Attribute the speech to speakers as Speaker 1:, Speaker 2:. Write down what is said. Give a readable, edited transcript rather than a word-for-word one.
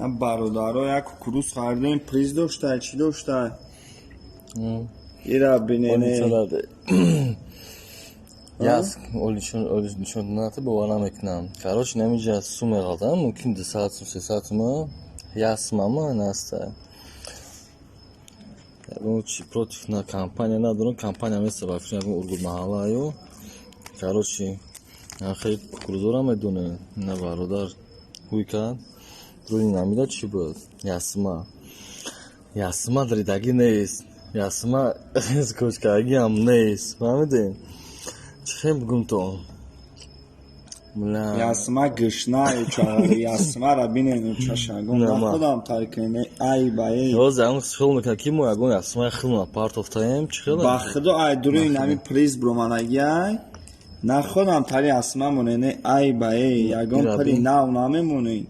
Speaker 1: هم برادرها یک کروس خریدیم پریز داشته چی داشته ایره بینینه
Speaker 2: Yaz oluşun natı bu anam eknam. Karoş nemeyeceğiz su megalda mümkün de saat su saat mı yasmama nasta. Bu protif na kampanya na durun kampanya mesela bakın bu urgut mahalayı. Karoş axir kurdura medune ne barodar huykan durun namida çi bu yasma. Yasma dridagi neyiz. Yasma skoçkagi am neyiz. Fahmedin? چه بگم تو
Speaker 1: یاسما گشنه چهار یاسما را بینن چشاگون خودم ترکنه ای بای
Speaker 2: روز اون خیلی میکنه کی مو اگون یاسما خیلی پارت اف تایم چخیل
Speaker 1: با خدا ای دوری نمی پلیز برومانگی نه خودم تری یاسما مونه ای بای یگون پری ناو نامه مونه